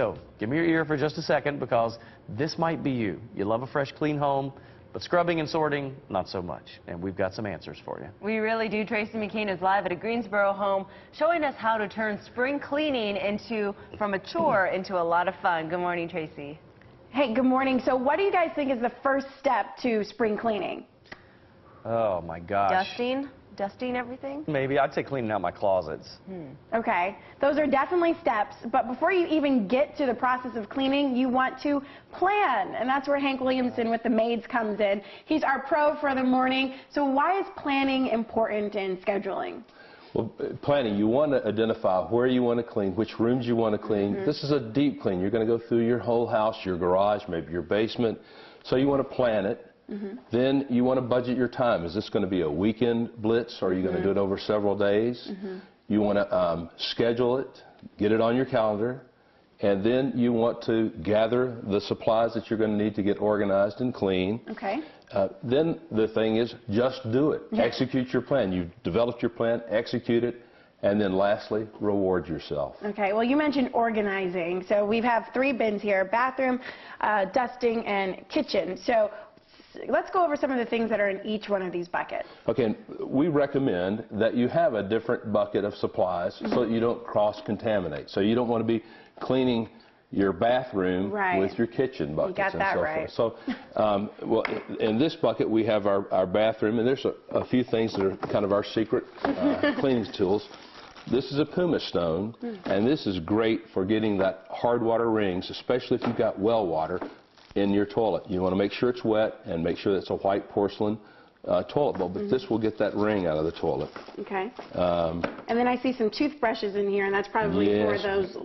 so give me your ear for just a second, because this might be you. You love a fresh, clean home, but scrubbing and sorting, not so much. And we've got some answers for you. We really do. Tracy McCain is live at a Greensboro home showing us how to turn spring cleaning from a chore into a lot of fun. Good morning, Tracy. Hey, good morning. So what do you guys think is the first step to spring cleaning? Oh, my gosh. Dusting everything? Maybe. I'd say cleaning out my closets. Okay. Those are definitely steps. But before you even get to the process of cleaning, you want to plan. And that's where Hank Williamson with the Maids comes in. He's our pro for the morning. So why is planning important in scheduling? Well, planning, you want to identify where you want to clean, which rooms you want to clean. This is a deep clean. You're going to go through your whole house, your garage, maybe your basement. So you want to plan it. Then you want to budget your time. Is this going to be a weekend blitz, or are you going to do it over several days? You want to schedule it, get it on your calendar, and then you want to gather the supplies that you're going to need to get organized and clean. Okay. Then the thing is, just do it. Execute your plan. You've developed your plan, execute it, and then lastly, reward yourself. Okay, well, you mentioned organizing. So we have 3 bins here: bathroom, dusting, and kitchen. So let's go over some of the things that are in each one of these buckets. Okay, we recommend that you have a different bucket of supplies so that you don't cross-contaminate. So you don't want to be cleaning your bathroom with your kitchen buckets you got that and so forth. So, well, in this bucket we have our bathroom, and there's a few things that are kind of our secret cleaning tools. This is a pumice stone, and this is great for getting that hard water rings, especially if you've got well water in your toilet. You want to make sure it's wet and make sure it's a white porcelain toilet bowl, but this will get that ring out of the toilet. Okay. And then I see some toothbrushes in here, and that's probably for those,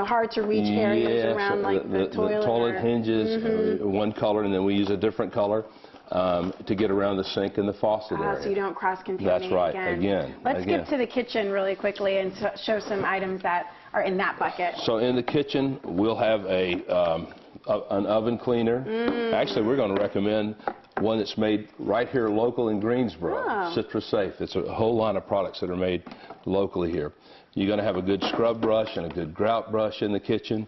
hard to reach areas around like the toilet. The toilet hinges one color, and then we use a different color to get around the sink and the faucet area. So you don't cross-contaminate. That's right. Again. Let's get to the kitchen really quickly and show some items that are in that bucket. So in the kitchen, we'll have an oven cleaner. Actually, we're going to recommend one that's made right here local in Greensboro, Citrus Safe. It's a whole line of products that are made locally here. You're going to have a good scrub brush and a good grout brush in the kitchen.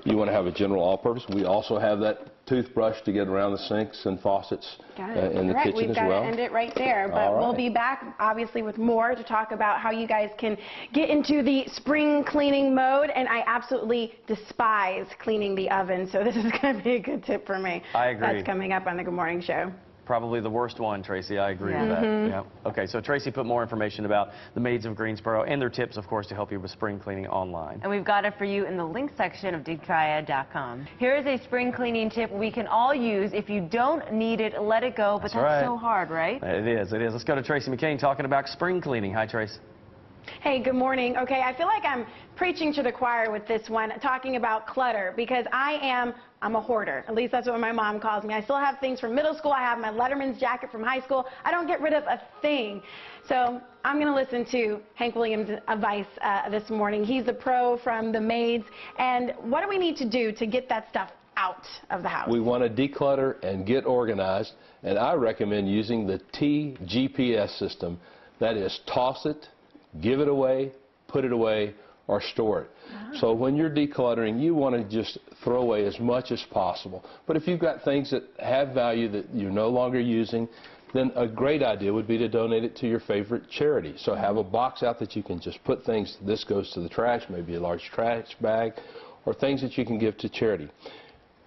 You want to have a general all-purpose. We also have that toothbrush to get around the sinks and faucets in the kitchen as well. We've got to end it right there, but we'll be back obviously with more to talk about how you guys can get into the spring cleaning mode. And I absolutely despise cleaning the oven, so this is going to be a good tip for me. I agree. That's coming up on the Good Morning Show. Probably the worst one, Tracy. I agree with that. Yeah. Okay, so Tracy put more information about the Maids of Greensboro and their tips, of course, to help you with spring cleaning online. And we've got it for you in the link section of digtriad.com. Here is a spring cleaning tip we can all use. If you don't need it, let it go. But that's so hard, right? It is. It is. Let's go to Tracy McCain talking about spring cleaning. Hi, Trace. Hey, good morning. Okay, I feel like I'm preaching to the choir with this one, talking about clutter, because I'm a hoarder. At least that's what my mom calls me. I still have things from middle school. I have my Letterman's jacket from high school. I don't get rid of a thing. So I'm going to listen to Hank Williams' advice this morning. He's the pro from the Maids. And what do we need to do to get that stuff out of the house? We want to declutter and get organized, and I recommend using the TGPS system. That is, toss it, give it away, put it away, or store it. So when you're decluttering, you want to just throw away as much as possible. But if you've got things that have value that you're no longer using, then a great idea would be to donate it to your favorite charity. So have a box out that you can just put things. This goes to the trash, maybe a large trash bag, or things that you can give to charity.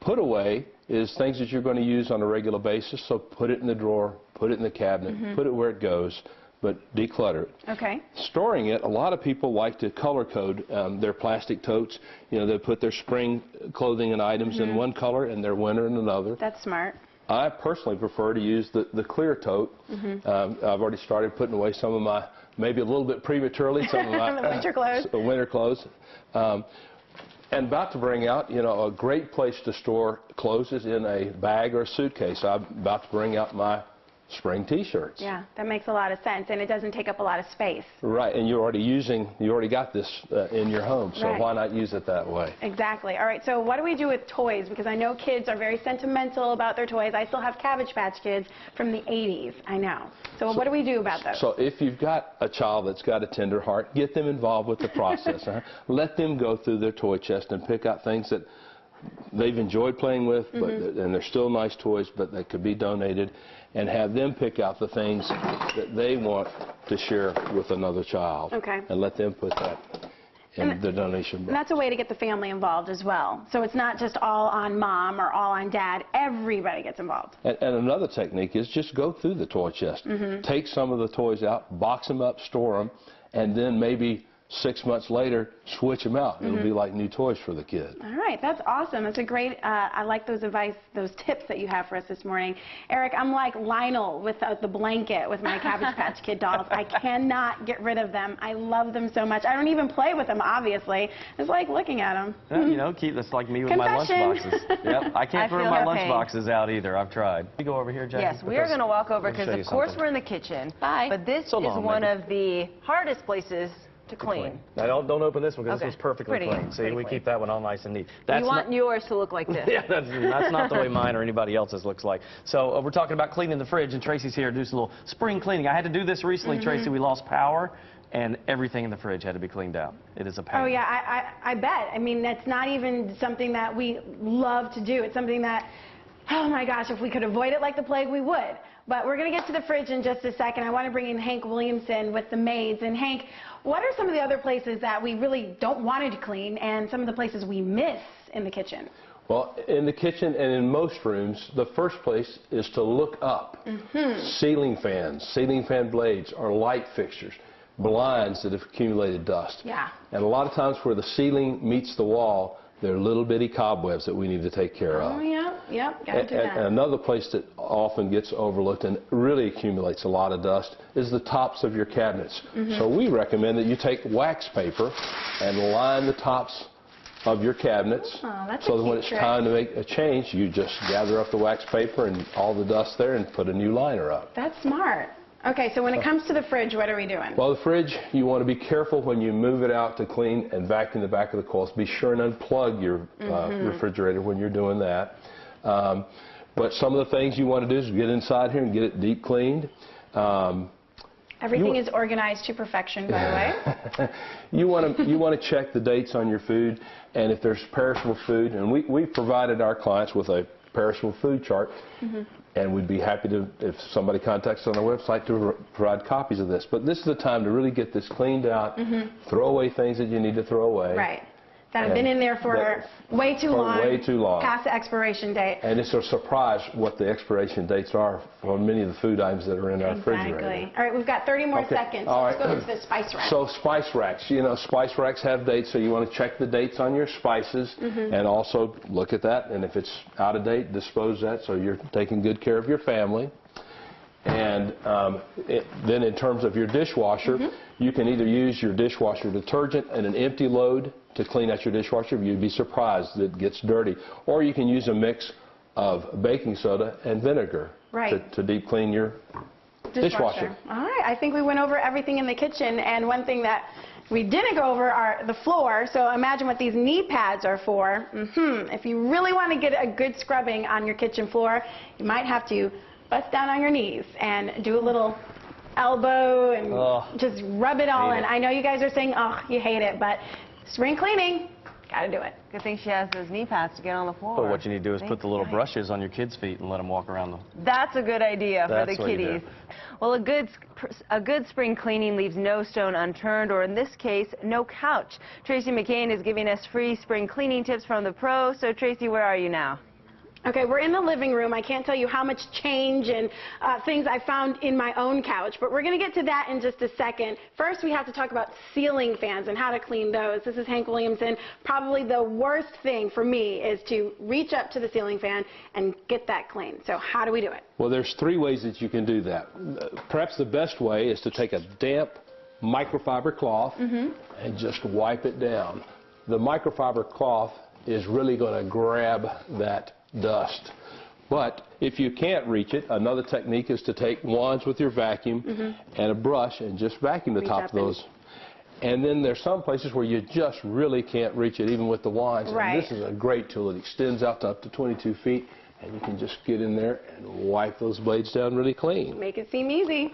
Put away is things that you're going to use on a regular basis, so put it in the drawer, put it in the cabinet, put it where it goes, but declutter it. Okay. Storing it, a lot of people like to color code their plastic totes. They put their spring clothing and items in one color and their winter in another. That's smart. I personally prefer to use the clear tote. I've already started putting away some of my, maybe a little bit prematurely, some of my winter clothes. Winter clothes. And about to bring out, a great place to store clothes is in a bag or a suitcase. I'm about to bring out my spring T-shirts. Yeah, that makes a lot of sense, and it doesn't take up a lot of space. Right, and you already got this in your home, so Right. why not use it that way? Exactly. All right, so what do we do with toys? Because I know kids are very sentimental about their toys. I still have Cabbage Patch Kids from the 80s, I know. So what do we do about those? So if you've got a child that's got a tender heart, get them involved with the process. Let them go through their toy chest and pick out things that they've enjoyed playing with, and they're still nice toys, but they could be donated, and have them pick out the things that they want to share with another child. Okay. And let them put that in the donation box. And that's a way to get the family involved as well. So it's not just all on mom or all on dad. Everybody gets involved. And another technique is just go through the toy chest. Take some of the toys out, box them up, store them, and then maybe 6 months later, switch them out. It'll be like new toys for the kid. All right, that's awesome. That's a great, I like those those tips that you have for us this morning. Eric, I'm like Lionel with the blanket with my Cabbage Patch Kid dolls. I cannot get rid of them. I love them so much. I don't even play with them, obviously. It's like looking at them. Yeah, you know, that's like me with my lunch boxes. Yep, I can't throw my lunch boxes out either. I've tried. You go over here, Jackie. Yes, we are going to walk over because, of course, we're in the kitchen. Bye. But this is one of the hardest places to clean. Now don't open this one because this one's perfectly clean. See, we keep that one all nice and neat. You want yours to look like this. Yeah, that's not the way mine or anybody else's looks like. So we're talking about cleaning the fridge, and Tracy's here to do some little spring cleaning. I had to do this recently, Tracy. We lost power, and everything in the fridge had to be cleaned out. It is a pain. Oh, yeah, I bet. I mean, that's not even something that we love to do. It's something that, oh my gosh, if we could avoid it like the plague, we would. But we're going to get to the fridge in just a second. I want to bring in Hank Williamson with the Maids. And Hank, what are some of the other places that we really don't want to clean and some of the places we miss in the kitchen? Well, in the kitchen and in most rooms, the first place is to look up. Ceiling fans, ceiling fan blades, or light fixtures, blinds that have accumulated dust. Yeah. And a lot of times where the ceiling meets the wall, there are little bitty cobwebs that we need to take care of. Oh, yeah, gotta do that. And another place that often gets overlooked and really accumulates a lot of dust is the tops of your cabinets. So we recommend that you take wax paper and line the tops of your cabinets, so that when it's time to make a change, you just gather up the wax paper and all the dust there and put a new liner up. That's smart. Okay, so when it comes to the fridge, what are we doing? Well, the fridge, you want to be careful when you move it out to clean and vacuum the back of the coils. Be sure and unplug your refrigerator when you're doing that. But some of the things you want to do is get inside here and get it deep cleaned. Everything is organized to perfection, by the way. You want to check the dates on your food, and if there's perishable food, and we provided our clients with a perishable food chart, and we'd be happy to, if somebody contacts us on our website, to provide copies of this. But this is the time to really get this cleaned out, throw away things that you need to throw away. Right. That have been in there for way too long. Past the expiration date. And it's a surprise what the expiration dates are for many of the food items that are in our refrigerator. Exactly. All right, we've got 30 more seconds. So let's go to the spice rack. So spice racks. You know, spice racks have dates, so you want to check the dates on your spices and also look at that. And if it's out of date, dispose that so you're taking good care of your family. And then in terms of your dishwasher, you can either use your dishwasher detergent and an empty load to clean out your dishwasher. You'd be surprised that it gets dirty. Or you can use a mix of baking soda and vinegar to deep clean your dishwasher. All right, I think we went over everything in the kitchen, and one thing that we didn't go over are the floor. So imagine what these knee pads are for. If you really want to get a good scrubbing on your kitchen floor, you might have to bust down on your knees and do a little elbow and just rub it all in. I know you guys are saying, oh, you hate it, but spring cleaning, gotta do it. Good thing she has those knee pads to get on the floor. But what you need to do is put the little brushes on your kids' feet and let them walk around them. That's a good idea for the kiddies. Well, a good spring cleaning leaves no stone unturned, or in this case, no couch. Tracy McCain is giving us free spring cleaning tips from the pros. So Tracy, where are you now? Okay, we're in the living room. I can't tell you how much change and things I found in my own couch, but we're going to get to that in just a second. First, we have to talk about ceiling fans and how to clean those. This is Hank Williamson. Probably the worst thing for me is to reach up to the ceiling fan and get that clean. So how do we do it? Well, there's 3 ways that you can do that. Perhaps the best way is to take a damp microfiber cloth and just wipe it down. The microfiber cloth is really going to grab that dust. But if you can't reach it, another technique is to take wands with your vacuum and a brush and just vacuum the top of those. And then there's some places where you just really can't reach it, even with the wands. Right. And this is a great tool. It extends out to up to 22 feet, and you can just get in there and wipe those blades down really clean. Make it seem easy.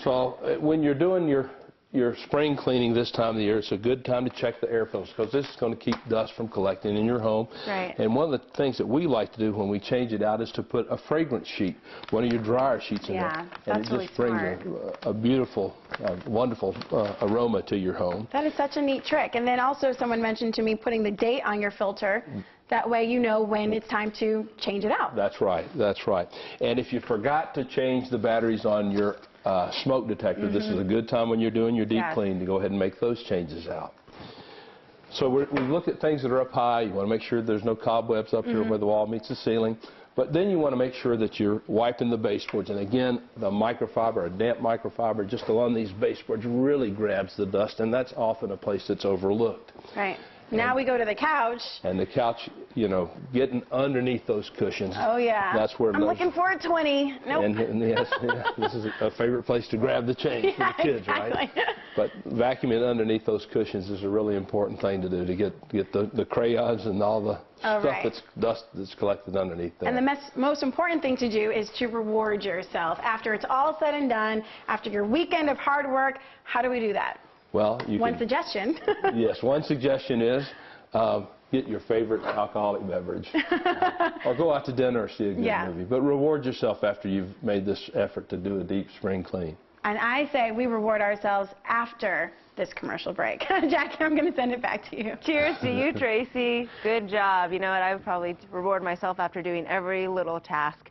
So when you're doing your spring cleaning this time of the year, it's a good time to check the air filters, because this is going to keep dust from collecting in your home. Right. And one of the things that we like to do when we change it out is to put a fragrance sheet, one of your dryer sheets in there. And that's it just brings a beautiful, wonderful aroma to your home. That is such a neat trick. And then also someone mentioned to me putting the date on your filter. That way you know when it's time to change it out. That's right. That's right. And if you forgot to change the batteries on your smoke detector, this is a good time when you're doing your deep clean to go ahead and make those changes out. So we look at things that are up high. You want to make sure there's no cobwebs up here where the wall meets the ceiling. But then you want to make sure that you're wiping the baseboards. And again, the microfiber, a damp microfiber just along these baseboards really grabs the dust, and that's often a place that's overlooked. Right. Now we go to the couch. And the couch, you know, getting underneath those cushions. Oh, yeah. That's where I'm looking for a 20. Nope. And yes, this is a favorite place to grab the change for the kids, right? But vacuuming underneath those cushions is a really important thing to do, to get the crayons and all the dust that's collected underneath there. And the most important thing to do is to reward yourself. After it's all said and done, after your weekend of hard work, how do we do that? Well, one suggestion. Yes, one suggestion is get your favorite alcoholic beverage. Or go out to dinner or see a good movie. But reward yourself after you've made this effort to do a deep spring clean. And I say we reward ourselves after this commercial break. Jackie, I'm going to send it back to you. Cheers to you, Tracy. Good job. You know what? I would probably reward myself after doing every little task.